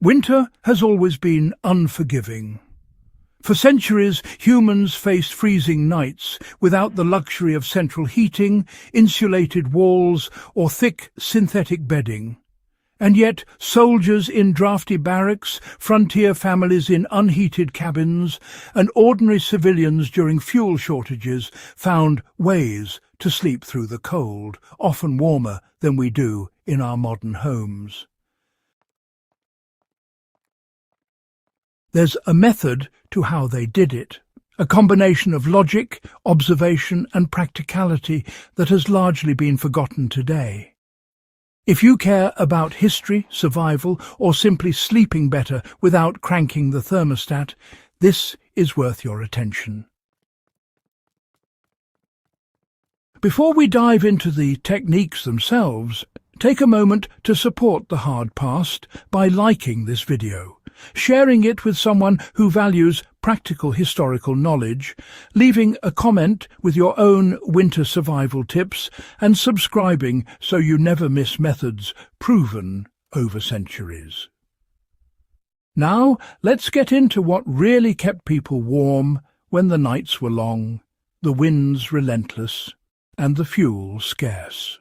Winter has always been unforgiving. For centuries, humans faced freezing nights without the luxury of central heating, insulated walls, or thick synthetic bedding. And yet, soldiers in drafty barracks, frontier families in unheated cabins, and ordinary civilians during fuel shortages found ways to sleep through the cold, often warmer than we do in our modern homes. There's a method to how they did it, a combination of logic, observation, and practicality that has largely been forgotten today. If you care about history, survival, or simply sleeping better without cranking the thermostat, this is worth your attention. Before we dive into the techniques themselves, take a moment to support the hard past by liking this video, sharing it with someone who values practical historical knowledge, leaving a comment with your own winter survival tips, and subscribing so you never miss methods proven over centuries. Now, let's get into what really kept people warm when the nights were long, the winds relentless, and the fuel scarce.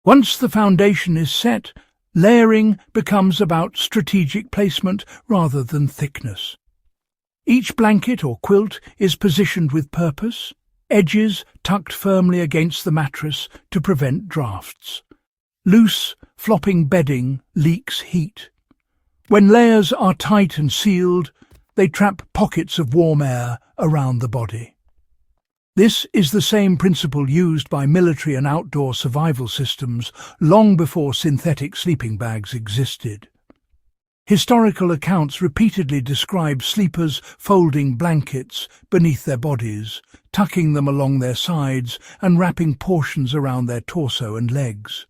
Once the foundation is set, layering becomes about strategic placement rather than thickness. Each blanket or quilt is positioned with purpose, edges tucked firmly against the mattress to prevent drafts. Loose, flopping bedding leaks heat. When layers are tight and sealed, they trap pockets of warm air around the body. This is the same principle used by military and outdoor survival systems long before synthetic sleeping bags existed. Historical accounts repeatedly describe sleepers folding blankets beneath their bodies, tucking them along their sides and wrapping portions around their torso and legs.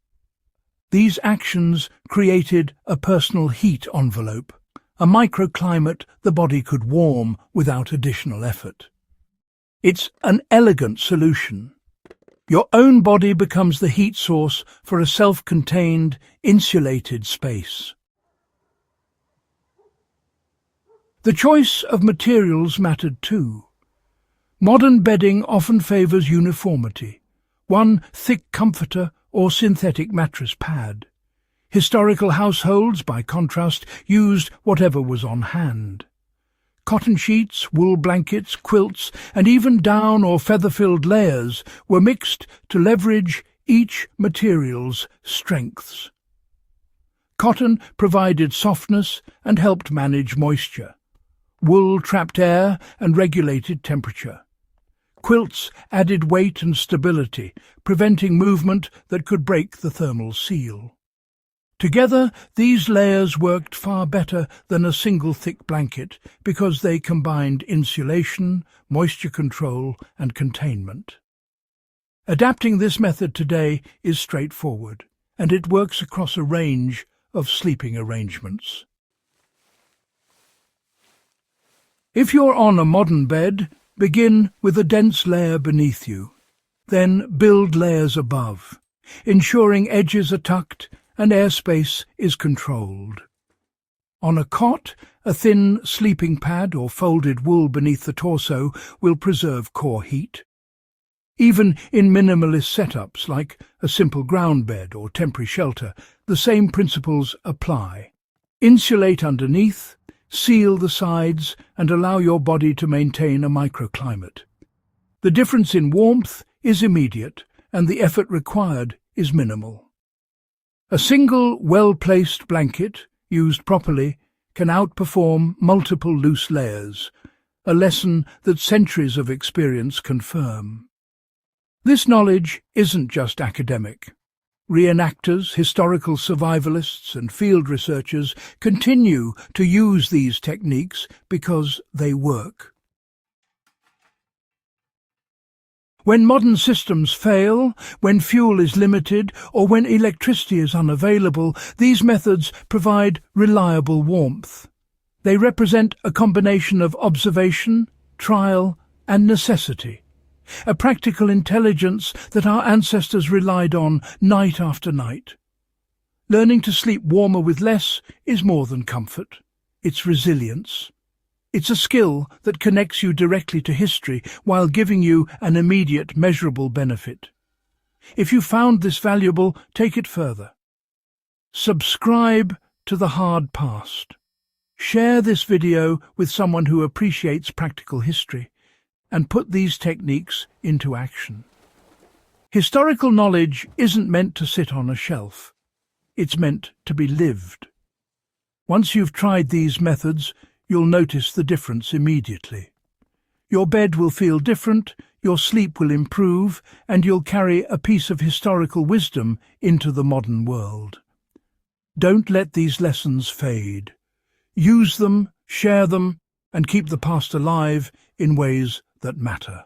These actions created a personal heat envelope, a microclimate the body could warm without additional effort. It's an elegant solution. Your own body becomes the heat source for a self-contained, insulated space. The choice of materials mattered too. Modern bedding often favours uniformity, one thick comforter or synthetic mattress pad. Historical households, by contrast, used whatever was on hand. Cotton sheets, wool blankets, quilts, and even down or feather-filled layers were mixed to leverage each material's strengths. Cotton provided softness and helped manage moisture. Wool trapped air and regulated temperature. Quilts added weight and stability, preventing movement that could break the thermal seal. Together, these layers worked far better than a single thick blanket because they combined insulation, moisture control, and containment. Adapting this method today is straightforward, and it works across a range of sleeping arrangements. If you're on a modern bed, begin with a dense layer beneath you. Then build layers above, ensuring edges are tucked and airspace is controlled. On a cot, a thin sleeping pad or folded wool beneath the torso will preserve core heat. Even in minimalist setups like a simple ground bed or temporary shelter, the same principles apply. Insulate underneath, seal the sides, and allow your body to maintain a microclimate. The difference in warmth is immediate, and the effort required is minimal. A single, well-placed blanket, used properly, can outperform multiple loose layers, a lesson that centuries of experience confirm. This knowledge isn't just academic. Reenactors, historical survivalists, and field researchers continue to use these techniques because they work. When modern systems fail, when fuel is limited, or when electricity is unavailable, these methods provide reliable warmth. They represent a combination of observation, trial, and necessity, a practical intelligence that our ancestors relied on night after night. Learning to sleep warmer with less is more than comfort. It's resilience. It's a skill that connects you directly to history while giving you an immediate, measurable benefit. If you found this valuable, take it further. Subscribe to The Hard Past. Share this video with someone who appreciates practical history, and put these techniques into action. Historical knowledge isn't meant to sit on a shelf. It's meant to be lived. Once you've tried these methods, you'll notice the difference immediately. Your bed will feel different, your sleep will improve, and you'll carry a piece of historical wisdom into the modern world. Don't let these lessons fade. Use them, share them, and keep the past alive in ways that matter.